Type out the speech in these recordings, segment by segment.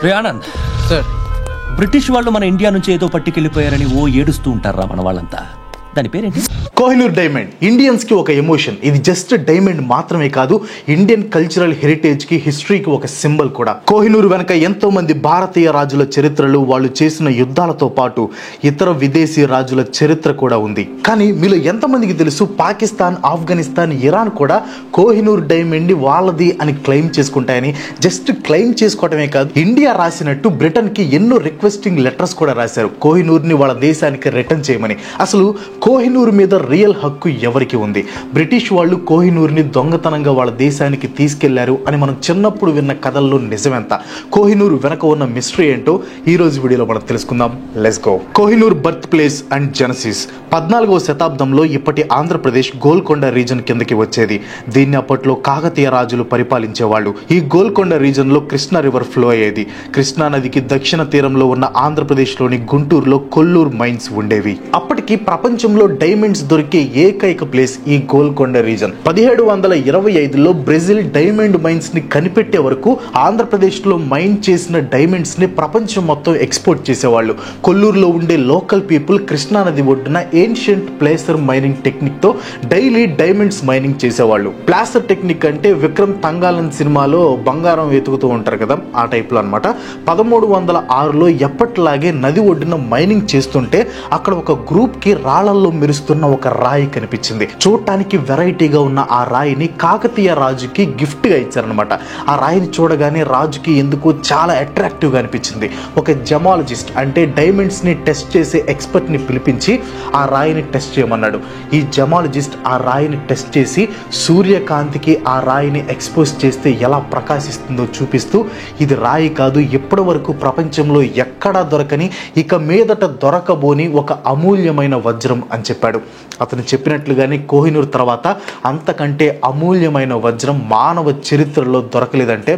రే Anand sir, British వాళ్ళు మన India నుంచి ఏదో పట్టుకెళ్ళిపోయారని ఏడుస్తూ ఉంటారా మన వాళ్ళంతా. దాని పేరేంటి? కోహినూర్ డైమండ్ ఇండియన్స్ కి ఒక ఎమోషన్. ఇది జస్ట్ డైమండ్ మాత్రమే కాదు, ఇండియన్ కల్చరల్ హెరిటేజ్ కి, హిస్టరీకి ఒక సింబల్ కూడా. కోహినూర్ వెనక ఎంతో మంది భారతీయ రాజుల చరిత్రలు, వాళ్ళు చేసిన యుద్ధాలతో పాటు ఇతర విదేశీ రాజుల చరిత్ర కూడా ఉంది. కానీ మీలో ఎంతమందికి తెలుసు, పాకిస్తాన్, ఆఫ్ఘనిస్తాన్, ఇరాన్ కూడా కోహినూర్ డైమండ్ ని వాళ్ళది అని క్లెయిమ్ చేసుకుంటాయని. జస్ట్ క్లెయిమ్ చేసుకోవటమే కాదు, ఇండియా రాసినట్టు బ్రిటన్ కి ఎన్నో రిక్వెస్టింగ్ లెటర్స్ కూడా రాశారు కోహినూర్ ని వాళ్ళ దేశానికి రిటర్న్ చేయమని. అసలు కోహినూర్ మీద రియల్ హక్కు ఎవరికి ఉంది? బ్రిటిష్ వాళ్ళు కోహినూర్ని దొంగతనంగా వాళ్ళ దేశానికి తీసుకెళ్లారు అని మనం చిన్నప్పుడు విన్న కథల్లో నిజమెంత? కోహినూర్ వెనక ఉన్న మిస్టరీ ఏంటో ఈ రోజు వీడియోలో మనం తెలుసుకుందాం. Let's go. Kohinoor birth place and Genesis. 14వ శతాబ్దంలో ఇప్పటి ఆంధ్రప్రదేశ్ గోల్కొండ రీజన్ కిందకి వచ్చేది. దీన్ని అప్పట్లో కాకతీయ రాజులు పరిపాలించేవాళ్ళు. ఈ గోల్కొండ రీజన్ లో కృష్ణా రివర్ ఫ్లో అయ్యేది. కృష్ణా నదికి దక్షిణ తీరంలో ఉన్న ఆంధ్రప్రదేశ్ లోని గుంటూరులో కొల్లూరు మైన్స్ ఉండేవి. అప్పటికి ప్రపంచంలో డైమండ్స్ దొరికే ఏకైక ప్లేస్ ఈ గోల్కొండ రీజన్. 1725లో బ్రెజిల్ డైమండ్ మైన్స్ ని కనిపెట్టే వరకు ఆంధ్రప్రదేశ్ లో మైన్ చేసిన డైమండ్స్ ని ప్రపంచం మొత్తం ఎక్స్పోర్ట్ చేసేవాళ్ళు. కొల్లూరులో ఉండే లోకల్ పీపుల్ కృష్ణా నది ఒడ్డున ఏన్షియంట్ ప్లేసర్ మైనింగ్ టెక్నిక్ తో డైలీ డైమండ్స్ మైనింగ్ చేసేవాళ్ళు. ప్లాసర్ టెక్నిక్ అంటే విక్రమ్ తంగాలన్ సినిమాలో బంగారం వెతుకుతూ ఉంటారు కదా, ఆ టైప్ లో అనమాట. 1306లో ఎప్పటిలాగే నది ఒడ్డున మైనింగ్ చేస్తుంటే అక్కడ ఒక గ్రూప్ కి రాళ్లలో మెరుస్తున్న ఒక రాయి కనిపించింది. చూడటానికి వెరైటీగా ఉన్న ఆ రాయిని కాకతీయ రాజుకి గిఫ్ట్ గా ఇచ్చారనమాట. ఆ రాయిని చూడగానే రాజుకి ఎందుకు చాలా అట్రాక్టివ్ గా అనిపించింది. ఒక జమాలజిస్ట్ అంటే డైమండ్స్ ని టెస్ట్ చేసే ఎక్స్పర్ట్ ని పిలిపించి ఆ రాయిని టెస్ట్ చేయమన్నాడు. ఈ జమాలజిస్ట్ ఆ రాయిని టెస్ట్ చేసి సూర్యకాంతికి ఆ రాయిని ఎక్స్పోజ్ చేస్తే ఎలా ప్రకాశిస్తుందో చూపిస్తూ, ఇది రాయి కాదు, ఇప్పటి వరకు ప్రపంచంలో ఎక్కడా దొరకని, ఇక మీదట దొరకబోని ఒక అమూల్యమైన వజ్రం అని చెప్పాడు. అతను చెప్పినట్లుగానే కోహినూర్ తర్వాత అంతకంటే అమూల్యమైన వజ్రం మానవ చరిత్రలో దొరకలేదంటే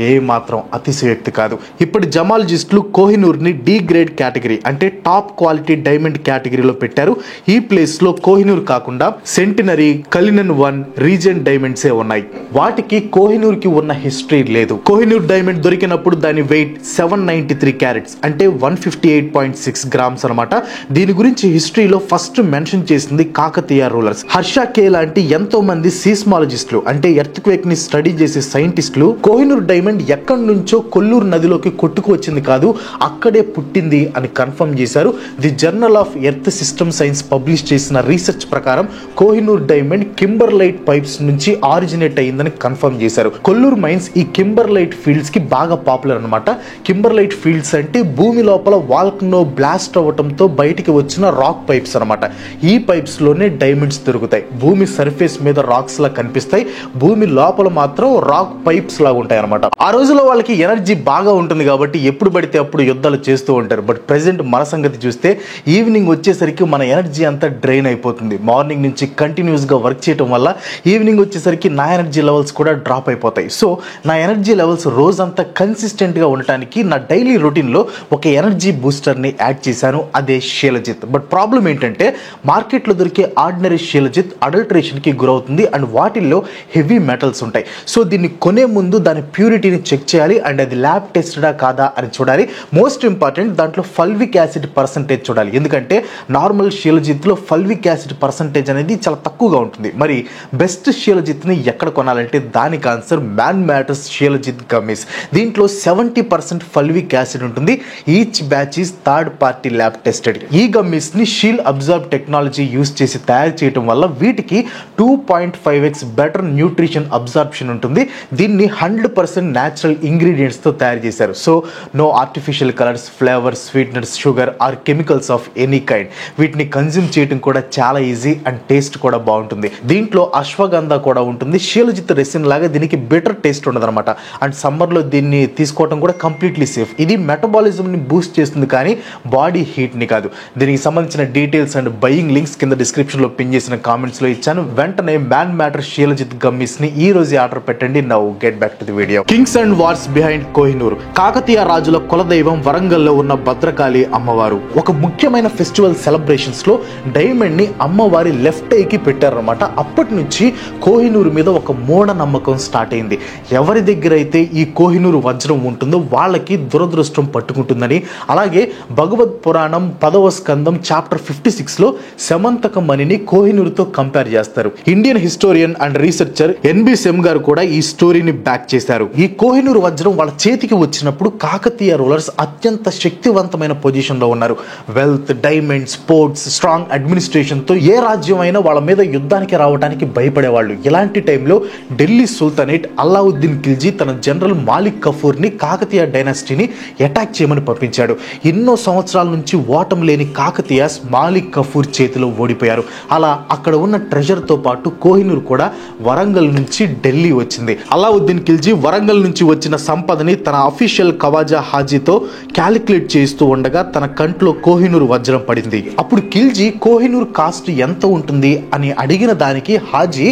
ఏ మాత్రం అతిశయోక్తి కాదు. ఇప్పటి జమాలజిస్టులు కోహినూర్ని డి గ్రేడ్ కేటగిరీ అంటే టాప్ క్వాలిటీ డైమండ్ కేటగిరీలో పెట్టారు. ఈ ప్లేస్ లో కోహినూర్ కాకుండా సెంటినరీ, కలినన్ 1 రీజన్ డైమండ్సే ఉన్నాయి. వాటికి కోహినూర్ కి ఉన్న హిస్టరీ లేదు. కోహినూర్ డైమండ్ దొరికినప్పుడు దాని వెయిట్ 793 క్యారెట్స్ అంటే 158.6 గ్రామ్స్ అనమాట. దీని గురించి హిస్టరీలో ఫస్ట్ మెన్షన్ చేసింది కాకతీయ రూలర్స్. హర్ష కే లాంటి ఎంతో మంది సీస్మాలజిస్టులు అంటే ఎర్త్ క్వేక్ ని స్టడీ చేసే సైంటిస్టులు కోహినూర్ డైమండ్ ఎక్కడి నుంచో కొల్లూరు నదిలోకి కొట్టుకు వచ్చింది కాదు, అక్కడే పుట్టింది అని కన్ఫర్మ్ చేశారు. The journal of earth system science publish చేసిన రీసెర్చ్ ప్రకారం కోహినూర్ డైమండ్ కింబర్లైట్ పైప్స్ నుంచి ఆరిజినేట్ అయ్యిందని కన్ఫర్మ్ చేశారు. కొల్లూరు మైన్స్ ఈ కింబర్లైట్ ఫీల్డ్స్ కి బాగా పాపులర్ అనమాట. కింబర్లైట్ ఫీల్డ్స్ అంటే భూమి లోపల వాల్కనో బ్లాస్ట్ అవ్వటంతో బయటికి వచ్చిన రాక్ పైప్స్ అనమాట. ఈ పైప్స్ లోనే డైమండ్స్ దొరుకుతాయి. భూమి సర్ఫేస్ మీద రాక్స్ లా కనిపిస్తాయి, భూమి లోపల మాత్రం రాక్ పైప్స్ లాగా ఉంటాయి అనమాట. ఆ రోజుల్లో వాళ్ళకి ఎనర్జీ బాగా ఉంటుంది కాబట్టి ఎప్పుడు పడితే అప్పుడు యుద్ధాలు చేస్తూ ఉంటారు. బట్ ప్రెసెంట్ మన సంగతి చూస్తే ఈవినింగ్ వచ్చేసరికి మన ఎనర్జీ అంతా డ్రైన్ అయిపోతుంది. మార్నింగ్ నుంచి కంటిన్యూస్ గా వర్క్ చేయడం వల్ల ఈవినింగ్ వచ్చేసరికి నా ఎనర్జీ లెవెల్స్ కూడా డ్రాప్ అయిపోతాయి. సో నా ఎనర్జీ లెవెల్స్ రోజంతా కన్సిస్టెంట్ గా ఉండటానికి నా డైలీ రొటీన్ లో ఒక ఎనర్జీ బూస్టర్ ని యాడ్ చేశాను, అదే షీలజిత్. బట్ ప్రాబ్లం ఏంటంటే మార్కెట్ లో దొరికే ఆర్డినరీ షీలజిత్ అడల్టరేషన్ కి గురవుతుంది అండ్ వాటిల్లో హెవీ మెటల్స్ ఉంటాయి. సో దీన్ని కొనే ముందు దాని ప్యూరిటీని చెక్ చేయాలి అండ్ అది ల్యాబ్ టెస్టెడా కాదా అని చూడాలి. మోస్ట్ ఇంపార్టెంట్ దాంట్లో ఫల్విక్ యాసిడ్ పర్సంటేజ్ చూడాలి. ఎందుకంటే నార్మల్ షీలజిత్ లో ఫల్విక్ యాసిడ్ పర్సంటేజ్ అనేది చాలా తక్కువగా ఉంటుంది. మరి బెస్ట్ షీలజిత్ ని ఎక్కడ కొనాలంటే దానికి ఆన్సర్ మ్యాన్ మ్యాటర్స్ షీలజిత్ గమ్మీస్. దీంట్లో 70% ఫల్విక్ యాసిడ్ ఉంటుంది. Each batch is third party lab tested. ఈ గమ్మీస్ ని షీల్ అబ్జార్బ్ టెక్నాలజీ యూస్ చేసి తయారు చేయడం వల్ల వీటికి 2.5x బెటర్ న్యూట్రిషన్ అబ్జార్ప్షన్ ఉంటుంది. దీన్ని 100% న్యాచురల్ ఇంగ్రీడియంట్స్ తో తయారు చేశారు. So no artificial colours, flavours, sweeteners, sugar or chemicals of any kind. వీటిని కన్జ్యూమ్ చేయడం కూడా చాలా ఈజీ అండ్ టేస్ట్ కూడా బాగుంటుంది. దీంట్లో అశ్వగంధ కూడా ఉంటుంది. షీలజిత్ రెసిన్ లాగా దీనికి బెటర్ టేస్ట్ ఉండదు అనమాట. అండ్ సమ్మర్ లో దీన్ని తీసుకోవడం కూడా కంప్లీట్లీ సేఫ్. ఇది మెటబాలిజం ని బూస్ట్ చేస్తుంది కానీ బాడీ హీట్ ని కాదు. దీనికి సంబంధించిన డీటెయిల్స్ అండ్ బయింగ్ లింక్స్ కింద డిస్క్రిప్షన్ లో పిన్ చేసిన కామెంట్స్ లో ఇచ్చాను. వెంటనే మ్యాన్ మ్యాటర్ షీలజిత్ గమ్మీస్ ని ఈ రోజు ఆర్డర్ పెట్టండి. Now get back to the video. Kings and wars behind Kohinoor. Kakatiya రాజుల కులదైవం వరంగల్లో ఉన్న భద్రకాళి అమ్మవారు. ఒక ముఖ్యమైన ఫెస్టివల్ సెలబ్రేషన్స్ లో డైమండ్ ని అమ్మవారి లెఫ్ట్ ఐ కి పెట్టారన్నమాట. అప్పటి నుంచి కోహినూర్ మీద ఒక మూఢ నమ్మకం స్టార్ట్ అయింది. ఎవరి దగ్గర అయితే ఈ కోహినూర్ వజ్రం ఉంటుందో వాళ్ళకి దురదృష్టం పట్టుకుంటుందని. అలాగే భగవద్ పురాణం 10వ స్కందం చాప్టర్ 56 లో శమంతక మణిని కోహినూర్తో కంపేర్ చేస్తారు. Indian historian and researcher N సెమ్ గారు కూడా ఈ స్టోరీని బ్యాక్ చేశారు. ఈ కోహినూర్ వజ్రం వాళ్ళ చేతికి వచ్చినప్పుడు కాకతీయ రూలర్స్ అత్యంత శక్తివంతమైన పొజిషన్ లో ఉన్నారు. Wealth, diamond, sports, strong administration తో ఏ రాజ్యం అయినా వాళ్ళ మీద యుద్ధానికి రావడానికి భయపడేవాళ్ళు. ఇలాంటి టైంలో ఢిల్లీ సుల్తానేట్ అల్లావుద్దీన్ ఖిల్జీ తన జనరల్ మాలిక్ కఫూర్ ని కాకతీయ డైనాసిటీని అటాక్ చేయమని పంపించాడు. ఎన్నో సంవత్సరాల నుంచి ఓటం లేని కాకతీయాస్ మాలిక్ కఫూర్ చేతిలో ఓడిపోయారు. అలా అక్కడ ఉన్న ట్రెజర్ తో పాటు కోహినూర్ కూడా వరంగల్ నుంచి ఢిల్లీ వచ్చింది. అల్లావుద్దీన్ ఖిల్జీ వరంగల్ నుంచి వచ్చిన సంపదని తన అఫీషియల్ ఖవాజా హాజీతో క్యాలిక్యులేట్ చేస్తూ ఉండగా తన కంట్లో కోహినూర్ వజ్రం పడింది. అప్పుడు ఖిల్జీ కోహినూర్ కాస్ట్ ఎంత ఉంటుంది అని అడిగిన దానికి హాజీ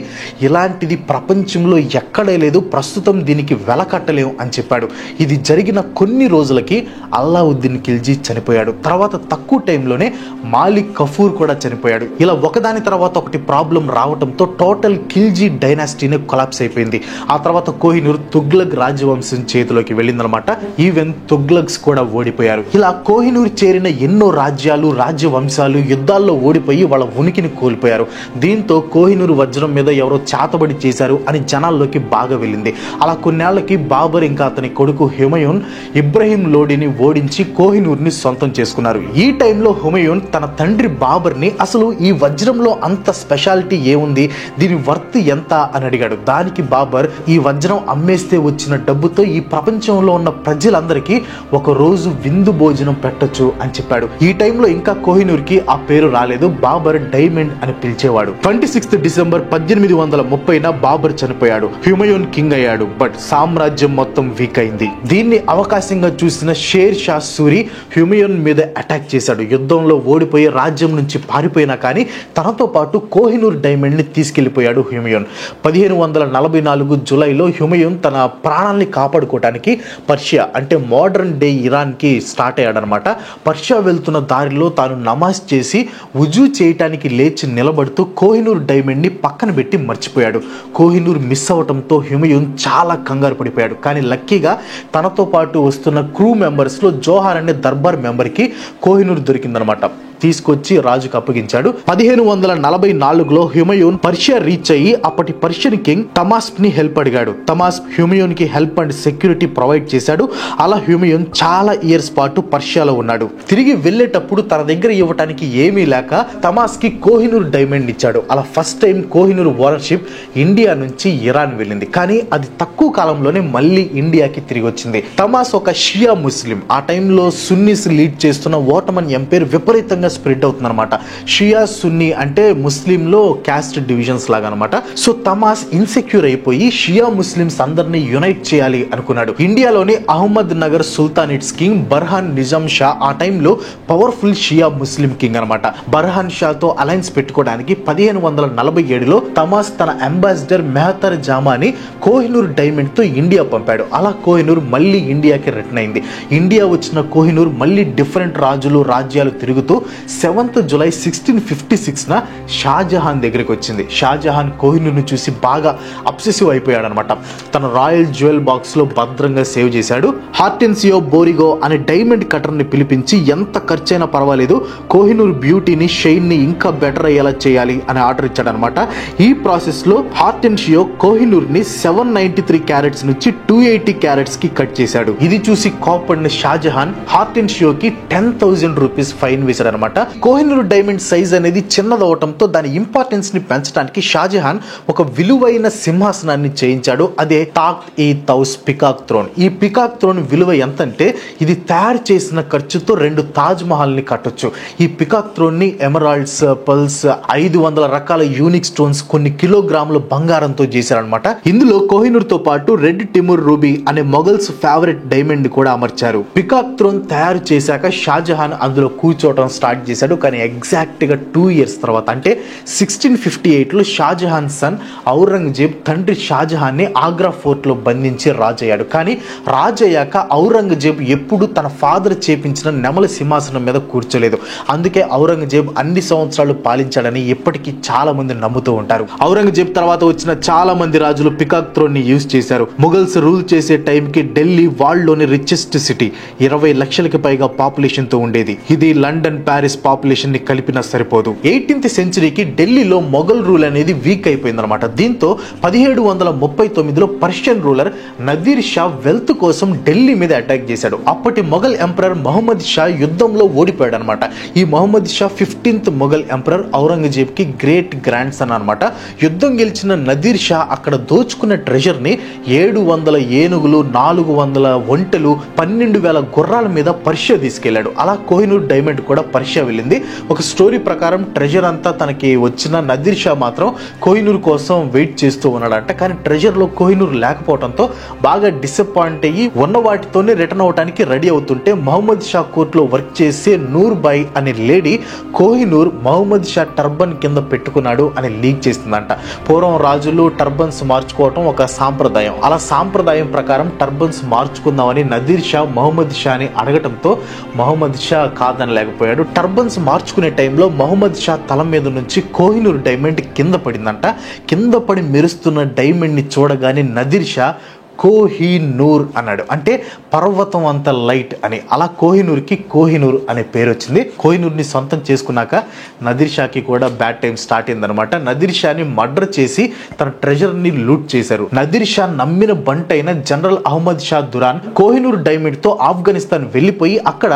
ఇలాంటిది ప్రపంచంలో ఎక్కడే లేదు, ప్రస్తుతం దీనికి వెల కట్టలేము అని చెప్పాడు. ఇది జరిగిన కొన్ని రోజులకి అల్లావుద్దీన్ ఖిల్జీ చనిపోయాడు. తర్వాత తక్కువ టైంలోనే మాలిక్ కఫూర్ కూడా చనిపోయాడు. ఇలా ఒకదాని తర్వాత ఒకటి ప్రాబ్లం రావడంతో టోటల్ ఖిల్జీ డైనాసిటీనే కొలాప్స్ అయిపోయింది. ఆ తర్వాత కోహినూర్ తుగ్లక్ రాజవంశం చేతిలోకి వెళ్ళిందనమాట. ఈవెన్ తుగ్లక్స్ కూడా ఓడిపోయారు. ఇలా కోహినూర్ చేరిన ఎన్నో రాజ్యాలు, రాజ్యవంశాలు యుద్ధాల్లో ఓడిపోయి వాళ్ళ ఉనికిని కోల్పోయారు. దీంతో కోహినూర్ వజ్రం మీద ఎవరో చాతబడి చేశారు అని జనాల్లోకి బాగా వెళ్ళింది. అలా కొన్నేళ్లకి బాబర్ ఇంకా అతని కొడుకు హుమయూన్ ఇబ్రహీం లోడిని ఓడించి కోహినూర్ ని సొంతం చేసుకున్నారు. ఈ టైంలో హుమయూన్ తన తండ్రి బాబర్ ని అసలు ఈ వజ్రంలో అంత స్పెషాలిటీ ఏముంది, దీని వర్త్ ఎంత అని అడిగాడు. దానికి బాబర్ ఈ వజ్రం అమ్మేస్తే వచ్చిన డబ్బుతో ఈ ప్రపంచంలో ఉన్న ప్రజలందరికీ ఒక రోజు విందు భోజనం పెట్టొచ్చు అని చెప్పాడు. ఈ టైంలో ఇంకా కోహినూర్ కి ఆ పేరు రాలేదు. బాబర్ డైమండ్ అని పిలిచేవాడు. 26 డిసెంబర్ 1830 బాబర్ చనిపోయాడు. హుమయూన్ కింగ్ అయ్యాడు. బట్ సామ్రాజ్యం మొత్తం వీక్ అయింది. దీన్ని అవకాశంగా చూసిన షేర్ షా సూరి హుమయూన్ మీద అటాక్ చేశాడు. యుద్ధంలో ఓడిపోయి రాజ్యం నుంచి పారిపోయినా కానీ తనతో పాటు కోహినూర్ డైమండ్ ని తీసుకెళ్లిపోయాడు హుమయూన్. 1544 జూలైలో హుమయూన్ తన ప్రాణాల్ని కాపాడుకోవడానికి పర్షియా అంటే మోడర్న్ డే ఇరాన్ కి స్టార్ట్ అయ్యాడనమాట. పర్షియా వెళ్తున్న దారిలో తాను నమాజ్ చేసి వుజూ చేయటానికి లేచి నిలబడుతూ కోహినూర్ డైమండ్ ని పక్కన పెట్టి మర్చిపోయాడు. కోహినూర్ మిస్ అవటంతో హుమయూన్ చాలా కంగారు పడిపోయాడు. కానీ లక్కీగా తనతో పాటు వస్తున్న క్రూ మెంబర్స్ లో జోహార్ అనే దర్బార్ మెంబర్ కి కోహినూర్ దొరికిందనమాట. తీసుకొచ్చి రాజుకు అప్పగించాడు. 1544లో హుమయూన్ పర్షియా రీచ్ అయ్యి అప్పటి పర్షియన్ కింగ్ తమాస్ప్ ని హెల్ప్ అడిగాడు. తమాస్ప్ హుమయూన్ కి హెల్ప్ అండ్ సెక్యూరిటీ ప్రొవైడ్ చేశాడు. అలా హుమయూన్ చాలా ఇయర్స్ పాటు పర్షియాలో ఉన్నాడు. తిరిగి వెళ్ళేటప్పుడు తన దగ్గర ఇవ్వటానికి ఏమీ లేక తమాస్ కి కోహినూర్ డైమండ్ ఇచ్చాడు. అలా first time Kohinoor ownership India నుంచి ఇరాన్ వెళ్ళింది. కానీ అది తక్కువ కాలంలోనే మళ్ళీ ఇండియాకి తిరిగి వచ్చింది. తమాస్ ఒక షియా ముస్లిం. ఆ టైంలో సున్నీస్ లీడ్ చేస్తున్న ఓటమన్ ఎంపైర్ విపరీతంగా స్ప్రెడ్ అవుతుంది అనమాట. షియా సున్నీ అంటే ముస్లింలో క్యాస్ట్ డివిజన్స్ లాగా అనమాట. సో తమాస్ ఇన్సెక్యూర్ అయిపోయి షియా ముస్లిమ్స్ అందరినీ యునైట్ చేయాలి అనుకున్నాడు. ఇండియాలోని అహ్మద్ నగర్ సుల్తానేట్స్ కింగ్ బర్హాన్ నిజాం షా ఆ టైంలో పవర్ఫుల్ షియా ముస్లిం కింగ్ అనమాట. బర్హాన్ షాతో అలయన్స్ పెట్టుకోవడానికి 1547లో తమాస్ తన అంబాసిడర్ మెహతర్ జామాని కోహినూర్ డైమండ్ తో ఇండియా పంపాడు. అలా కోహినూర్ మళ్ళీ ఇండియాకి రిటర్న్ అయింది. ఇండియా వచ్చిన కోహినూర్ మళ్ళీ డిఫరెంట్ రాజులు రాజ్యాలు తిరుగుతూ 7th జూలై 1656న షాజహాన్ దగ్గరికి వచ్చింది. షాజహాన్ కోహినూర్ని చూసి బాగా అబ్సెసివ్ అయిపోయాడు అనమాట. తన రాయల్ జ్యువెల్ బాక్స్ లో భద్రంగా సేవ్ చేశాడు. హార్టెన్సియో బోరిగో అనే డైమండ్ కటర్ ని పిలిపించి ఎంత ఖర్చైనా పర్వాలేదు కోహినూర్ బ్యూటీని షైన్ ని ఇంకా బెటర్ అయ్యేలా చేయాలి అని ఆర్డర్ ఇచ్చాడు అనమాట. ఈ ప్రాసెస్ లో హార్టెన్సియో కోహినూర్ ని 793 క్యారెట్స్ నుంచి 280 క్యారెట్స్ కి కట్ చేశాడు. ఇది చూసి కోపడిన షాజహాన్ హార్టెన్సియోకి 10,000 రూపీస్ ఫైన్ వేశాడు అనమాట. కోహినూర్ డైమండ్ సైజ్ అనేది చిన్నదవటంతో దాని ఇంపార్టెన్స్ ని పెంచడానికి షాజహాన్ ఒక విలువైన సింహాసనాన్ని చేయించాడు. అదే తాక్ట్ ఈ తౌస్ పికాక్ థ్రోన్. ఈ పికాక్ థ్రోన్ విలువ ఎంత అంటే ఇది తయారు చేసిన ఖర్చుతో 2 తాజ్ మహల్ ని కట్టొచ్చు. ఈ పికాక్ థ్రోన్ ని ఎమరాల్డ్స్, పర్ల్స్, 500 రకాల యూనిక్ స్టోన్స్, కొన్ని కిలోగ్రాముల బంగారంతో చేశారనమాట. ఇందులో కోహినూర్ తో పాటు రెడ్ టిమూర్ రూబీ అనే మొఘల్స్ ఫేవరెట్ డైమండ్ కూడా అమర్చారు. పికాక్ థ్రోన్ తయారు చేశాక షాజహాన్ అందులో కూర్చోవటం స్టార్ట్ స్టార్ట్ చేశాడు. కానీ ఎగ్జాక్ట్గా 2 years తర్వాత అంటే 1658లో షాజహాన్ సన్ ఔరంగజేబ్ తండ్రి షాజహాన్ని ఆగ్రా ఫోర్ట్లో బంధించి రాజయ్యాడు. కానీ రాజయ్యాక ఔరంగజేబ్ ఎప్పుడు తన ఫాదర్ చేపించిన నెమల సింహాసనం మీద కూర్చోలేదు. అందుకే ఔరంగజేబ్ అన్ని సంవత్సరాలు పాలించాడని ఇప్పటికీ చాలా మంది నమ్ముతూ ఉంటారు. ఔరంగజేబ్ తర్వాత వచ్చిన చాలా మంది రాజులు పికాక్ థ్రోన్ ని యూజ్ చేశారు. ముఘల్స్ రూల్ చేసే టైంకి ఢిల్లీ వరల్డ్ లోని రిచెస్ట్ సిటీ, 20 లక్షలకి పైగా పాపులేషన్ తో ఉండేది. ఇది లండన్, ప్యారిస్ పాపులేషన్ ని కలిపినా సరిపోదు. 18th centuryకి ఢిల్లీలో మొఘల్ రూల్ అనేది వీక్ అయిపోయింది అనమాట. దీంతో 1739లో Persian ruler Nadeer Shah wealth కోసం ఢిల్లీ మీద అటాక్ చేశాడు. అప్పటి మొఘల్ ఎంపరర్ మహమ్మద్ షా యుద్ధంలో ఓడిపోయాడు అనమాట. ఈ మహమ్మద్ షా 15th మొఘల్ ఎంపరర్ ఔరంగజేబ్ కి గ్రేట్ గ్రాండ్ సన్ అనమాట. యుద్ధం గెలిచిన నదీర్ షా అక్కడ దోచుకున్న ట్రెజర్ ని 700 ఏనుగులు, 400 ఒంటెలు, 12,000 గుర్రాల మీద పర్షియా తీసుకెళ్లాడు. అలా కోహినూర్ డైమండ్ కూడా పర్షియా వెళ్ళింది. ఒక స్టోరీ ప్రకారం ట్రెజర్ అంతా తనకి వచ్చిన నదీర్ షా మాత్రం కోహినూర్ కోసం వెయిట్ చేస్తూ ఉన్నాడంట. కానీ ట్రెజర్ లో కోహినూర్ లేకపోవడంతో బాగా డిసప్పాయింట్ అయ్యి ఉన్న వాటితోనే రిటర్న్ అవడానికి రెడీ అవుతుంటే మహమ్మద్ షా కోర్టులో వర్క్ చేసే నూర్ బాయ్ అనే లేడీ కోహినూర్ మహమ్మద్ షా టర్బన్ కింద పెట్టుకున్నాడు అని లీక్ చేస్తుందంట. పూర్వం రాజులు టర్బన్స్ మార్చుకోవటం ఒక సాంప్రదాయం. అలా సాంప్రదాయం ప్రకారం టర్బన్స్ మార్చుకుందామని నదీర్ షా మహమ్మద్ షాని అడగటంతో మహమ్మద్ షా కాదనలేకపోయాడు. టర్బన్స్ మార్చుకునే టైంలో మహమ్మద్ షా తల మీద నుంచి కోహినూర్ డైమండ్ కింద పడిందంట. కింద పడి మెరుస్తున్న డైమండ్ ని చూడగానే నదీర్ షా కోహినూర్ అన్నాడు. అంటే పర్వతం అంత లైట్ అని. అలా కోహినూర్కి కోహినూర్ అనే పేరు వచ్చింది. కోహినూర్ని సొంతం చేసుకున్నాక నదీర్ షాకి కూడా బ్యాడ్ టైం స్టార్ట్ అయిందనమాట. నదీర్ షాని మర్డర్ చేసి తన ట్రెజర్ని లూట్ చేశారు. నదీర్ షా నమ్మిన బంటైన జనరల్ అహ్మద్ షా దురాన్ కోహినూర్ డైమండ్ తో ఆఫ్ఘనిస్తాన్ వెళ్ళిపోయి అక్కడ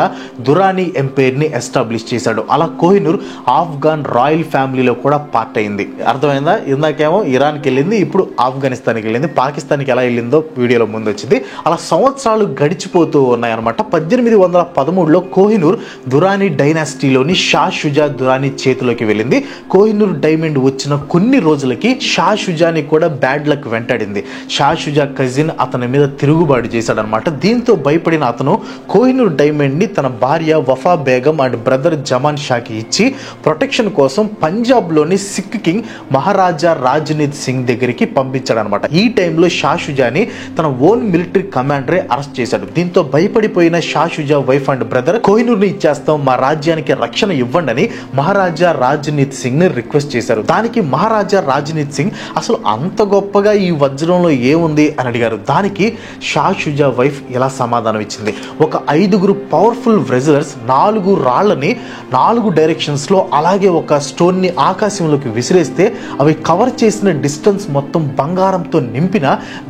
దురానీ ఎంపైర్ ని ఎస్టాబ్లిష్ చేశాడు. అలా కోహినూర్ ఆఫ్ఘాన్ రాయల్ ఫ్యామిలీలో కూడా పార్ట్ అయింది. అర్థమైందా? ఇందాకేమో ఇరాన్కి వెళ్ళింది, ఇప్పుడు ఆఫ్ఘనిస్తాన్కి వెళ్ళింది. పాకిస్తాన్కి ఎలా వెళ్ళిందో వీడియోలో ముందు వచ్చింది. అలా సంవత్సరాలు గడిచిపోతూ ఉన్నాయన్నమాట. 1813లో కోహినూర్ దురానీ డైనాసిటీలోని షా షుజా దురానీ చేతిలోకి వెళ్ళింది. కోహినూర్ డైమండ్ వచ్చిన కొన్ని రోజులకి షా షుజాని కూడా బ్యాడ్ లక్ వెంటాడింది. షా షుజా కజిన్ అతని మీద తిరుగుబాటు చేశాడనమాట. దీంతో భయపడిన అతను కోహినూర్ డైమండ్ ని తన భార్య వఫా బేగం అండ్ బ్రదర్ జమాన్ షాకి ఇచ్చి ప్రొటెక్షన్ కోసం పంజాబ్ లోని సిక్ కింగ్ మహారాజా రాజ్నీత్ సింగ్ దగ్గరికి పంపించాడనమాట. ఈ టైంలో షా షుజాని తన ఓన్ మిలిటరీ కమాండరే అరెస్ట్ చేశాడు. దీంతో భయపడిపోయిన Shah Shuja wife and brother Kohinoor ని ఇచ్చేస్తాం, మా రాజ్యానికి రక్షణ ఇవ్వండి అని మహారాజా రాజ్నీత్ సింగ్ ని రిక్వెస్ట్ చేశారు. దానికి మహారాజా రాజ్నీత్ సింగ్ అసలు అంత గొప్పగా ఈ వజ్రంలో ఏముంది అని అడిగారు. దానికి షా షుజా వైఫ్ ఇలా సమాధానం ఇచ్చింది. ఒక 5 పవర్ఫుల్ రెజ్లర్స్ 4 రాళ్లని 4 డైరెక్షన్స్ లో అలాగే ఒక స్టోన్ ని ఆకాశంలోకి విసిరేస్తే అవి కవర్ చేసిన డిస్టెన్స్ మొత్తం బంగారంతో నింపిన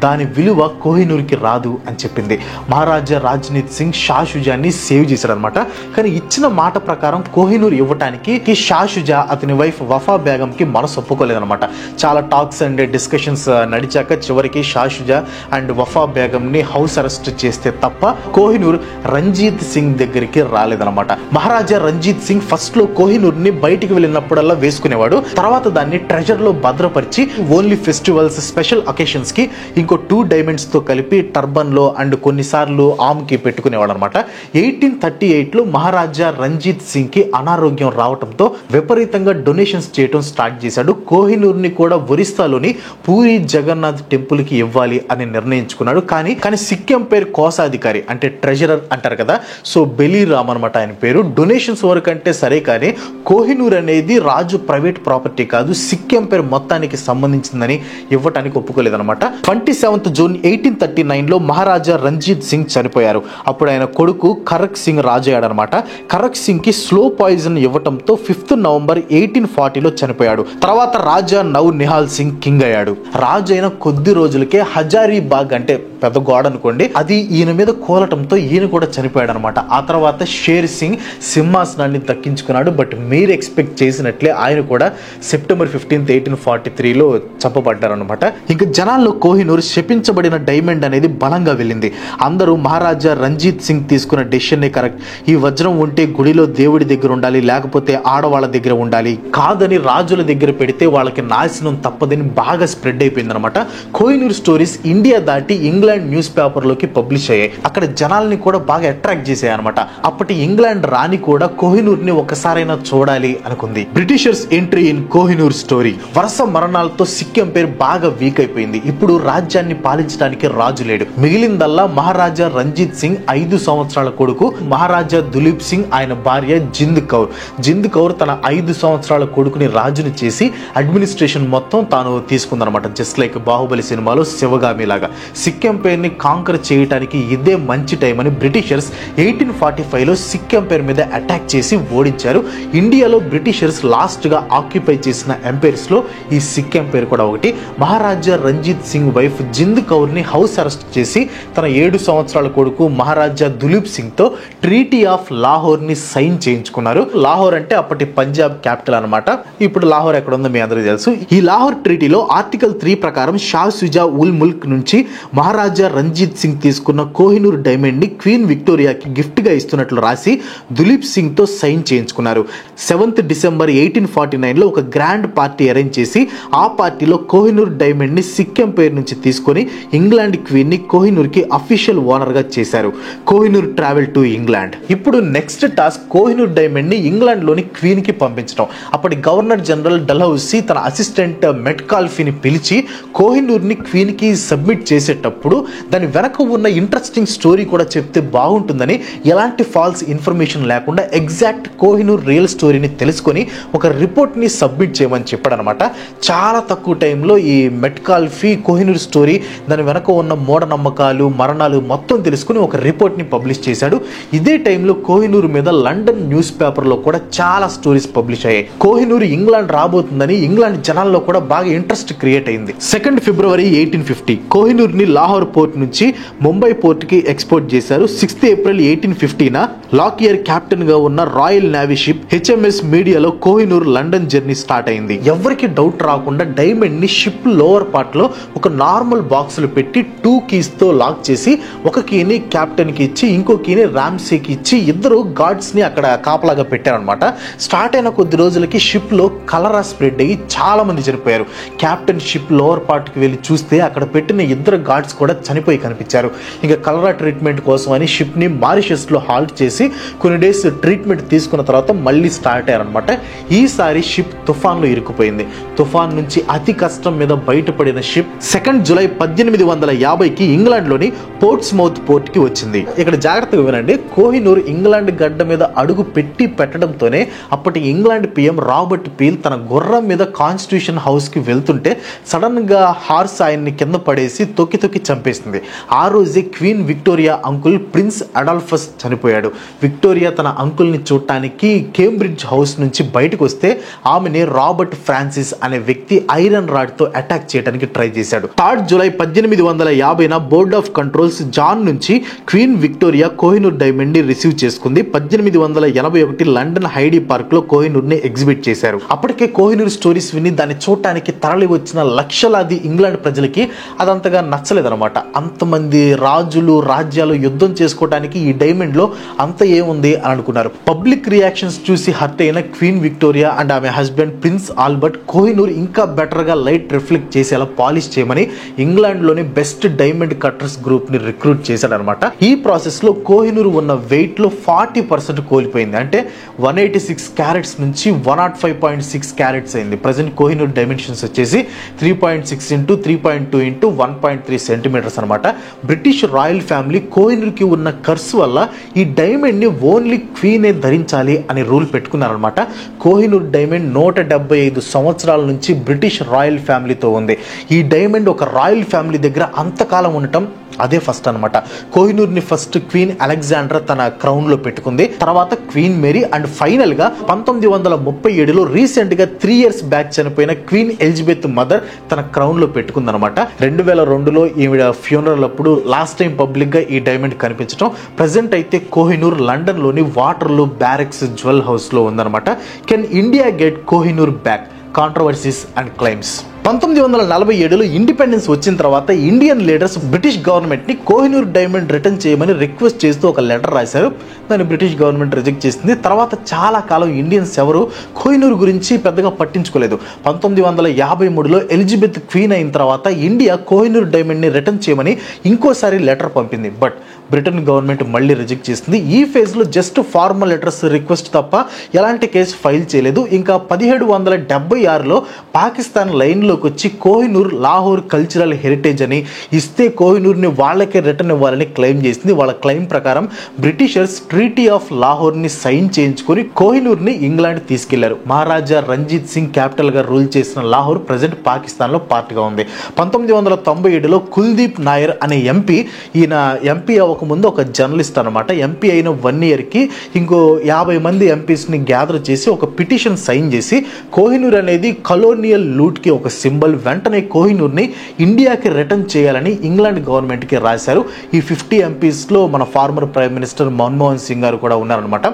దాని విలువ కోహినూర్కి రాదు అని చెప్పింది. మహారాజా రాజ్నీత్ సింగ్ షా షుజాని సేవ్ చేశాడు అనమాట. కానీ ఇచ్చిన మాట ప్రకారం కోహినూర్ ఇవ్వటానికి షా షుజా అతని వైఫ్ వఫా బేగం కి మనసు ఒప్పుకోలేదనమాట. చాలా టాక్స్ అండ్ డిస్కషన్స్ నడిచాక చివరికి షా షుజా అండ్ వఫా బేగం ని హౌస్ అరెస్ట్ చేస్తే తప్ప కోహినూర్ రంజీత్ సింగ్ దగ్గరికి రాలేదనమాట. మహారాజా రంజీత్ సింగ్ ఫస్ట్ లో కోహినూర్ ని బయటికి వెళ్ళినప్పుడల్లా వేసుకునేవాడు. తర్వాత దాన్ని ట్రెజర్ లో భద్రపరిచి ఓన్లీ ఫెస్టివల్స్, స్పెషల్ అకేషన్స్ కి ఇంకో 2 డైమండ్స్ తో కలిపి టర్బన్ లో అండ్ కొన్నిసార్లు ఆమ్ కి పెట్టుకునేవాడు అనమాట. 1838లో మహారాజా రంజీత్ సింగ్ కి అనారోగ్యం రావడంతో విపరీతంగా డొనేషన్స్ చేయడం స్టార్ట్ చేశాడు. కోహినూర్ ని కూడా ఒరిస్సాలోని పూరి జగన్నాథ్ టెంపుల్ కి ఇవ్వాలి అని నిర్ణయించుకున్నాడు. కానీ సిక్ ఎంపైర్ కోశాధికారి అంటే ట్రెజరర్ అంటారు కదా, సో బెలీరామ్ అనమాట ఆయన పేరు. డొనేషన్స్ వరకు అంటే సరే, కానీ కోహినూర్ అనేది రాజు ప్రైవేట్ ప్రాపర్టీ కాదు, సిక్ ఎంపైర్ మొత్తానికి సంబంధించిందని ఇవ్వటానికి ఒప్పుకోలేదన్నమాట. 27th June 1839లో మహారాజా రంజీత్ సింగ్ చనిపోయారు. అప్పుడు ఆయన కొడుకు ఖరక్ సింగ్ రాజు అయ్యాడనమాట. ఖరక్ సింగ్ కి స్లో పాయిజన్ ఇవ్వటంతో 5th November 1840లో చనిపోయాడు. తర్వాత రాజా నవ్ నిహాల్ సింగ్ కింగ్ అయ్యాడు. రాజు అయిన కొద్ది రోజులకే హజారీ బాగ్ అంటే పెద్ద గోడ అనుకోండి, అది ఈయన మీద కూలటంతో ఈయన కూడా చనిపోయాడు అనమాట. ఆ తర్వాత షేర్ సింగ్ సింహాసనాన్ని దక్కించుకున్నాడు. బట్ మీరు ఎక్స్పెక్ట్ చేసినట్లే ఆయన కూడా September 15th 1843లో చంపబడ్డారు అనమాట. ఇంకా జనాల్లో కోహినూర్ శపించబడి పడిన డైమండ్ అనేది బలంగా వెళ్ళింది. అందరూ మహారాజా రంజిత్ సింగ్ తీసుకున్న డెసిషన్నే కరెక్ట్, ఈ వజ్రం ఉంటే గుడిలో దేవుడి దగ్గర ఉండాలి, లేకపోతే ఆడవాళ్ళ దగ్గర ఉండాలి, కాదని రాజుల దగ్గర పెడితే వాళ్ళకి నాశనం తప్పదని బాగా స్ప్రెడ్ అయిపోయింది అనమాట. కోహినూర్ స్టోరీస్ ఇండియా దాటి ఇంగ్లాండ్ న్యూస్ పేపర్లోకి పబ్లిష్ అయ్యాయి. అక్కడ జనాల్ని కూడా బాగా అట్రాక్ట్ చేశాయి అనమాట. అప్పటి ఇంగ్లాండ్ రాణి కూడా కోహినూర్ ని ఒకసారైనా చూడాలి అనుకుంది. Britishers entry in Kohinoor story. వరుస మరణాలతో సిక్కిం పేరు బాగా వీక్ అయిపోయింది. ఇప్పుడు రాజ్యాన్ని పాలించడానికి రాజు లేడు. మిగిలిందల్లా మహారాజా రంజిత్ సింగ్ 5 సంవత్సరాల కొడుకు, మహారాజా దులీప్ సింగ్ ఆయన భార్య జింద్ కౌర్. జింద్ కౌర్ తన 5 సంవత్సరాల కొడుకుని రాజుని చేసి అడ్మినిస్ట్రేషన్ మొత్తం తాను తీసుకుందనమాట. జస్ట్ లైక్ బాహుబలి సినిమాలో శివగామి లాగా. సిక్కిం పేరుని కాంకర్ చేయడానికి ఇదే మంచి టైం అని బ్రిటిషర్స్ 1845లో సిక్కిం పేరు మీద అటాక్ చేసి ఓడించారు. ఇండియాలో బ్రిటిషర్స్ లాస్ట్ గా ఆక్యుపై చేసిన ఎంపైర్స్ లో ఈ సిక్కిం పేరు కూడా ఒకటి. మహారాజా రంజిత్ సింగ్ వైఫ్ జింద్ కౌర్ ని హౌస్ అరెస్ట్ చేసి తన 7 సంవత్సరాల కొడుకు మహారాజా దులీప్ సింగ్ తో ట్రీటీ ఆఫ్ లాహోర్ ని సైన్ చేయించుకున్నారు. లాహోర్ అంటే అప్పటి పంజాబ్ క్యాపిటల్ అనమాట. ఇప్పుడు లాహోర్ ఎక్కడ ఉందో మీ అందరికీ తెలుసు. ఈ లాహోర్ ట్రీటీలో ఆర్టికల్ 3 ప్రకారం షా సుజా ఉల్ ముల్క్ నుంచి మహారాజా రంజిత్ సింగ్ తీసుకున్న కోహినూర్ డైమండ్ ని క్వీన్ విక్టోరియాకి గిఫ్ట్ గా ఇస్తున్నట్లు రాసి దులీప్ సింగ్ తో సైన్ చేయించుకున్నారు. 7th డిసెంబర్ 1849లో ఒక గ్రాండ్ పార్టీ అరేంజ్ చేసి ఆ పార్టీలో కోహినూర్ డైమండ్ ని సిక్కిం పేరు నుంచి తీసుకొని ఇంగ్లాండ్ క్వీన్ ని కోహినూర్ కి అఫీషియల్ ఓనర్ గా చేశారు. Kohinoor travel to England. ఇప్పుడు నెక్స్ట్ టాస్క్ కోహినూర్ డైమండ్ ని ఇంగ్లాండ్ లోని క్వీన్ కి పంపించడం. అప్పటి గవర్నర్ జనరల్ డల్హౌసీ తన అసిస్టెంట్ మెట్కాల్ఫీని పిలిచి కోహినూర్ ని క్వీన్ కి సబ్మిట్ చేసేటప్పుడు దాని వెనక ఉన్న ఇంట్రెస్టింగ్ స్టోరీ కూడా చెప్తే బాగుంటుందని, ఎలాంటి ఫాల్స్ ఇన్ఫర్మేషన్ లేకుండా ఎగ్జాక్ట్ కోహినూర్ రియల్ స్టోరీని తెలుసుకొని ఒక రిపోర్ట్ ని సబ్మిట్ చేయమని చెప్పాడనమాట. చాలా తక్కువ టైంలో ఈ మెట్కాల్ఫీ కోహినూర్ స్టోరీ, దాని వెనక ఉన్న మూఢనమ్మకాలు, మరణాలు మొత్తం తెలుసుకుని ఒక రిపోర్ట్ ని పబ్లిష్ చేశాడు. ఇదే టైంలో కోహినూర్ మీద లండన్ న్యూస్ పేపర్ లో కూడా చాలా స్టోరీస్ పబ్లిష్ అయ్యాయి. కోహినూర్ ఇంగ్లాండ్ రాబోతుందని ఇంగ్లాండ్ జనాల్లో కూడా బాగా ఇంట్రెస్ట్ క్రియేట్ అయింది. 2nd ఫిబ్రవరి 1850 కోహినూర్ ని లాహోర్ పోర్ట్ నుంచి ముంబై పోర్ట్ కి ఎక్స్పోర్ట్ చేశారు. 6th ఏప్రిల్ 1850న లాకియర్ కెప్టెన్ గా ఉన్న రాయల్ నేవీ షిప్ HMS మీడియాలో కోహినూర్ లండన్ జర్నీ స్టార్ట్ అయింది. ఎవరికి డౌట్ రాకుండా డైమండ్ ని షిప్ లోవర్ పార్ట్ లో ఒక నార్మల్ బాక్స్ లో పెట్టి 2 keys తో లాక్ చేసి ఒక కీని కెప్టెన్ కి ఇచ్చి ఇంకో కీని రామ్సీకి ఇచ్చి ఇద్దరు గార్డ్స్ ని అక్కడ కాపలాగా పెట్టారనమాట. స్టార్ట్ అయిన కొద్ది రోజులకి షిప్ లో కలరా స్ప్రెడ్ అయ్యి చాలా మంది చనిపోయారు. కెప్టెన్ షిప్ లోవర్ పార్ట్ కి వెళ్ళి చూస్తే అక్కడ పెట్టిన ఇద్దరు గార్డ్స్ కూడా చనిపోయి కనిపించారు. ఇంకా కలరా ట్రీట్మెంట్ కోసం అని షిప్ ని మారిషస్ లో హాల్ట్ చేసి కొన్ని డేస్ ట్రీట్మెంట్ తీసుకున్న తర్వాత మళ్ళీ స్టార్ట్ అయ్యారనమాట. ఈసారి షిప్ తుఫాన్ లో ఇరుక్కుపోయింది. తుఫాన్ నుంచి అతి కష్టం మీద బయటపడిన షిప్ 2nd జూలై 1850కి ఇంగ్లాండ్ లోని పోర్ట్స్మౌత్ పోర్ట్ కి వచ్చింది. ఇక్కడ జాగ్రత్తగా వినండి. కోహినూర్ ఇంగ్లాండ్ గడ్డ మీద అడుగు పెట్టి పెట్టడంతోనే అప్పటి ఇంగ్లాండ్ పిఎం రాబర్ట్ పీల్ తన గుర్రం మీద కాన్స్టిట్యూషన్ హౌస్ కి వెళ్తుంటే సడన్ గా హార్స్ ఆయన్ని కింద పడేసి తొక్కి తొక్కి చంపేసింది. ఆ రోజే క్వీన్ విక్టోరియా అంకుల్ ప్రిన్స్ అడాల్ఫస్ చనిపోయాడు. విక్టోరియా తన అంకుల్ ని చూడటానికి కేంబ్రిడ్జ్ హౌస్ నుంచి బయటకు వస్తే ఆమెని రాబర్ట్ ఫ్రాన్సిస్ అనే వ్యక్తి ఐరన్ రాడ్ తో అటాక్ చేయడానికి ట్రై చేశాడు. 3rd జూలై 1850న బోర్డ్ ఆఫ్ కంట్రోల్స్ జాన్ నుంచి క్వీన్ విక్టోరియా కోహినూర్ డైమండ్ ని రిసీవ్ చేసుకుంది. 1881 లండన్ హైడీ పార్క్ లో కోహినూర్ ని ఎగ్జిబిట్ చేశారు. అప్పటికే కోహినూర్ స్టోరీస్ విని దాన్ని చూడటానికి తరలి వచ్చిన లక్షలాది ఇంగ్లాండ్ ప్రజలకి అదంతగా నచ్చలేదన్నమాట. అంతమంది రాజులు రాజ్యాలు యుద్ధం చేసుకోవడానికి ఈ డైమండ్ లో అంత ఏముంది అని అనుకున్నారు. పబ్లిక్ రియాక్షన్స్ చూసి హర్ట్ అయిన క్వీన్ విక్టోరియా అండ్ ఆమె హస్బెండ్ ప్రిన్స్ ఆల్బర్ట్ కోహినూర్ ఇంకా బెటర్ గా లైట్ రిఫ్లెక్ట్ చేసేలా పాలిష్ చేయమని ఇంగ్లాండ్ లోని బెస్ట్ డైమండ్ కట్టర్స్ గ్రూప్ ని రిక్రూట్ చేశాడనమాట. ఈ ప్రాసెస్ లో కోహినూర్ ఉన్న వెయిట్ లో 40% కోల్పోయింది. అంటే 186 క్యారెట్స్ నుంచి 105.6 క్యారెట్స్ అయింది. ప్రజెంట్ కోహినూర్ డైమెన్షన్స్ వచ్చేసి 3.6 into 3.2 into 1.3 సెంటీమీటర్స్ అనమాట. బ్రిటిష్ రాయల్ ఫ్యామిలీ కోహినూర్ కి ఉన్న కర్స్ వల్ల ఈ డైమండ్ ని ఓన్లీ క్వీనే ధరించాలి అని రూల్ పెట్టుకున్నారనమాట. కోహినూర్ డైమండ్ 175 సంవత్సరాల నుంచి బ్రిటిష్ రాయల్ ఫ్యామిలీతో ఉంది. ఈ డైమండ్ ఒక రాయల్ ఫ్యామిలీ దగ్గర అంతకాలం ఉండటం అదే ఫస్ట్ అనమాట. కోహినూర్ ని ఫస్ట్ క్వీన్ అలెగ్జాండ్రా తన క్రౌన్ లో పెట్టుకుంది. తర్వాత క్వీన్ మేరీ అండ్ ఫైనల్ గా 1937లో రీసెంట్ గా 3 years బ్యాక్ చనిపోయిన క్వీన్ ఎలిజబెత్ మదర్ తన క్రౌన్ లో పెట్టుకుంది అనమాట. 2002లో ఈవిడ ఫ్యూనరల్ అప్పుడు లాస్ట్ టైం పబ్లిక్ గా ఈ డైమండ్ కనిపించడం. ప్రెసెంట్ అయితే కోహినూర్ లండన్ లోని వాటర్లూ బ్యారెక్స్ జ్యువెల్ హౌస్ లో ఉందన్నమాట. Can India get Kohinoor back? Controversies and claims. 1947లో ఇండిపెండెన్స్ వచ్చిన తర్వాత ఇండియన్ లీడర్స్ బ్రిటిష్ గవర్నమెంట్ ని కోహినూర్ డైమండ్ రిటర్న్ చేయమని రిక్వెస్ట్ చేస్తూ ఒక లెటర్ రాశారు. దాన్ని బ్రిటిష్ గవర్నమెంట్ రిజెక్ట్ చేసింది. తర్వాత చాలా కాలం ఇండియన్స్ ఎవరు కోహినూర్ గురించి పెద్దగా పట్టించుకోలేదు. 1953లో ఎలిజబెత్ క్వీన్ అయిన తర్వాత ఇండియా కోహినూర్ డైమండ్ ని రిటర్న్ చేయమని ఇంకోసారి లెటర్ పంపింది. బట్ బ్రిటన్ గవర్నమెంట్ మళ్ళీ రిజెక్ట్ చేసింది. ఈ ఫేజ్లో జస్ట్ ఫార్మల్ లెటర్స్ రిక్వెస్ట్ తప్ప ఎలాంటి కేసు ఫైల్ చేయలేదు. ఇంకా 1776లో పాకిస్తాన్ లైన్లోకి వచ్చి కోహినూర్ లాహోర్ కల్చరల్ హెరిటేజ్ అని ఇస్తే కోహినూర్ని వాళ్ళకే రిటర్న్ ఇవ్వాలని క్లెయిమ్ చేసింది. వాళ్ళ క్లెయిమ్ ప్రకారం బ్రిటిషర్స్ ట్రీటీ ఆఫ్ లాహోర్ని సైన్ చేయించుకొని కోహినూర్ని ఇంగ్లాండ్ తీసుకెళ్లారు. మహారాజా రంజిత్ సింగ్ క్యాపిటల్గా రూల్ చేసిన లాహోర్ ప్రజెంట్ పాకిస్తాన్లో పార్ట్గా ఉంది. 1997లో కుల్దీప్ నాయర్ అనే ఎంపీ, ఈయన ఎంపీ ముందు ఒక జర్నలిస్ట్ అనమాట, ఎంపీ అయిన 1 ఇయర్కి ఇంకో 50 మంది ఎంపీస్ని గ్యాదర్ చేసి ఒక పిటిషన్ సైన్ చేసి కోహినూర్ అనేది కలోనియల్ లూట్కి ఒక సింబల్, వెంటనే కోహినూర్ని ఇండియాకి రిటర్న్ చేయాలని ఇంగ్లాండ్ గవర్నమెంట్కి రాశారు. ఈ 50 ఎంపీస్లో మన former prime minister Manmohan Singh గారు కూడా ఉన్నారనమాట.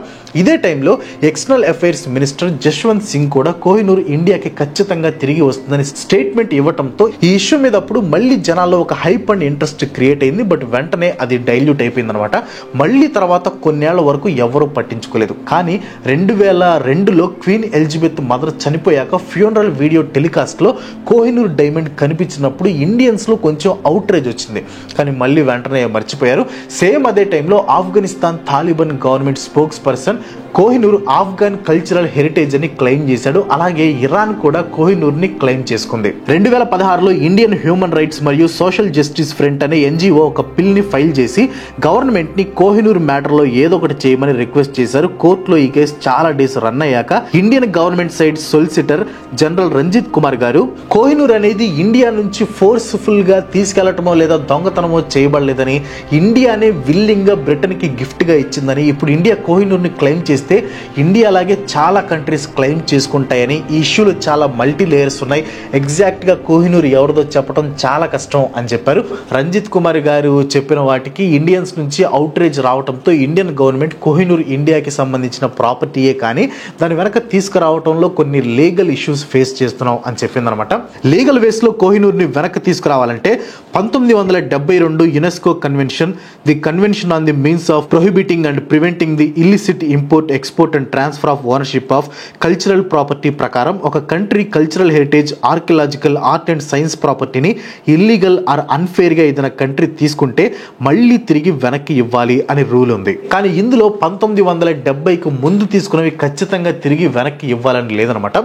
ఇదే టైంలో external affairs minister Jaswant Singh కూడా కోహినూర్ ఇండియాకి ఖచ్చితంగా తిరిగి వస్తుందని స్టేట్మెంట్ ఇవ్వడంతో ఈ ఇష్యూ మీద అప్పుడు మళ్ళీ జనాల్లో ఒక హైప్ అండ్ ఇంట్రెస్ట్ క్రియేట్ అయింది. బట్ వెంటనే అది డైల్యూట్ అయిపోయింది అనమాట. మళ్ళీ తర్వాత కొన్నేళ్ల వరకు ఎవరూ పట్టించుకోలేదు. కానీ 2002లో క్వీన్ ఎలిజబెత్ మదర్ చనిపోయాక ఫ్యూనరల్ వీడియో టెలికాస్ట్లో కోహినూర్ డైమండ్ కనిపించినప్పుడు ఇండియన్స్లో కొంచెం అవుట్రేజ్ వచ్చింది. కానీ మళ్ళీ వెంటనే మర్చిపోయారు. సేమ్ అదే టైంలో Afghanistan Taliban government spokes person Kohinoor Afghan cultural heritage అని క్లెయిమ్ చేశాడు. అలాగే ఇరాన్ కూడా కోహినూర్ని క్లెయిమ్ చేసుకుంది. 2016లో ఇండియన్ హ్యూమన్ రైట్స్ మరియు సోషల్ జస్టిస్ ఫ్రంట్ అనే ఎన్జిఓ ఒక బిల్ని ఫైల్ చేసి గవర్నమెంట్ ని కోహినూర్ మ్యాటర్లో ఏదో ఒకటి చేయమని రిక్వెస్ట్ చేశారు. కోర్టులో ఈ కేసు చాలా డేస్ రన్ అయ్యాక Indian government side solicitor general Ranjit Kumar గారు కోహినూర్ అనేది ఇండియా నుంచి ఫోర్స్ఫుల్ గా తీసుకెళ్లటమో లేదా దొంగతనమో చేయబడలేదని, ఇండియానే విల్లింగ్ గా బ్రిటన్ కి గిఫ్ట్ గా ఇచ్చిందని, ఇప్పుడు ఇండియా కోహినూర్ ని క్లెయిమ్ చేస్తే ఇండియా అలాగే చాలా కంట్రీస్ క్లెయిమ్ చేసుకుంటాయని, ఈ ఇష్యూలో చాలా మల్టీ లేయర్స్ ఉన్నాయి, ఎగ్జాక్ట్ గా కోహినూర్ ఎవరిదో చెప్పడం చాలా కష్టం అని చెప్పారు. రంజిత్ కుమార్ గారు చెప్పిన వాటికి ఇండియన్స్ నుంచి అవుట్రేజ్ రావడంతో ఇండియన్ గవర్నమెంట్ కోహినూర్ ఇండియాకి సంబంధించిన ప్రాపర్టీయే కానీ దాని వెనక తీసుకురావడంలో కొన్ని లీగల్ ఇష్యూస్ ఫేస్ చేస్తున్నాం అని చెప్పిందనమాట. లీగల్ వేస్ లో కోహినూర్ ని వెనక్కి తీసుకురావాలంటే 1972 UNESCO convention, the convention on the means of prohibiting and preventing the illicit import, export and transfer of ownership of cultural property ప్రకారం ఒక country cultural heritage, archaeological, art and science ప్రాపర్టీని ఇల్లీగల్ ఆర్ అన్ఫేర్ గా ఏదైనా country తీసుకుంటే మళ్ళీ తిరిగి వెనక్కి ఇవ్వాలి అనే రూల్ ఉంది. కానీ ఇందులో 1970కు ముందు తీసుకున్నవి ఖచ్చితంగా తిరిగి వెనక్కి ఇవ్వాలని లేదనమాట.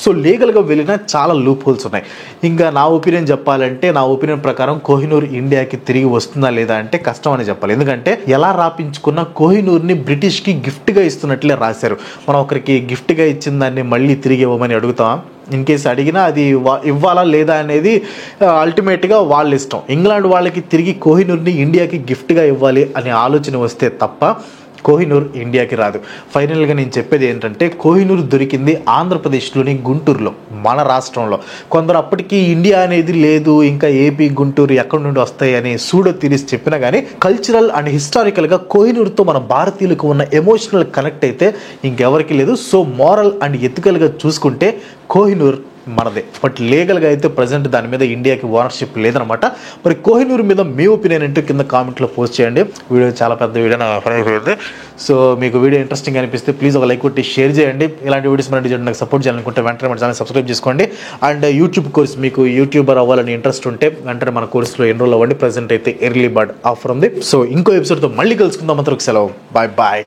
సో లీగల్గా వెళ్ళినా చాలా లూప్ హోల్స్ ఉన్నాయి. ఇంకా నా ఒపీనియన్ చెప్పాలంటే, నా ఒపీనియన్ ప్రకారం కోహినూర్ ఇండియాకి తిరిగి వస్తుందా లేదా అంటే కష్టం అని చెప్పాలి. ఎందుకంటే ఎలా రాపించుకున్న కోహినూర్ని బ్రిటిష్కి గిఫ్ట్గా ఇస్తున్నట్లే రాశారు. మనం ఒకరికి గిఫ్ట్గా ఇచ్చిన దాన్ని మళ్ళీ తిరిగి ఇవ్వమని అడుగుతాం. ఇన్ కేసు అడిగినా అది ఇవ్వాలా లేదా అనేది అల్టిమేట్గా వాళ్ళ ఇష్టం. ఇంగ్లాండ్ వాళ్ళకి తిరిగి కోహినూర్ని ఇండియాకి గిఫ్ట్గా ఇవ్వాలి అనే ఆలోచన వస్తే తప్ప కోహినూర్ ఇండియాకి రాదు. ఫైనల్గా నేను చెప్పేది ఏంటంటే, కోహినూర్ దొరికింది ఆంధ్రప్రదేశ్లోని గుంటూరులో, మన రాష్ట్రంలో. కొందరు అప్పటికి ఇండియా అనేది లేదు, ఇంకా ఏపీ గుంటూరు ఎక్కడి నుండి వస్తాయి అని సూడో థియరీస్ చెప్పినా కానీ కల్చరల్ అండ్ హిస్టారికల్గా కోహినూర్తో మన భారతీయులకు ఉన్న ఎమోషనల్ కనెక్ట్ అయితే ఇంకెవరికి లేదు. సో మోరల్ అండ్ ఎథికల్గా చూసుకుంటే కోహినూర్ మనదే. బట్ లీగల్గా అయితే ప్రజెంట్ దాని మీద ఇండియాకి ఓనర్షిప్ లేదనమాట. మరి కోహినూర్ మీద మీ ఒపీనియన్ ఏంటో కింద కామెంట్లో పోస్ట్ చేయండి. వీడియో చాలా పెద్ద వీడియో అయిపోయింది. సో మీకు వీడియో ఇంట్రెస్టింగ్ అనిపిస్తే ప్లీజ్ ఒక లైక్ కొట్టి షేర్ చేయండి. ఇలాంటి వీడియోస్ మన నాకు సపోర్ట్ చేయాలనుకుంటే వెంటనే మన ఛానల్ సబ్స్క్రైబ్ చేసుకోండి. అండ్ యూట్యూబ్ కోర్స్, మీకు యూట్యూబర్ అవ్వాలని ఇంట్రెస్ట్ ఉంటే వెంటనే మన కోర్సులో ఎన్రోల్ అవ్వండి. ప్రజెంట్ అయితే ఎర్లీ బర్డ్ ఆఫర్ ఉంది. సో ఇంకో ఎపిసోడ్తో మళ్ళీ కలుసుకుందాం. అంతవరకు సెలవు, బాయ్ బాయ్.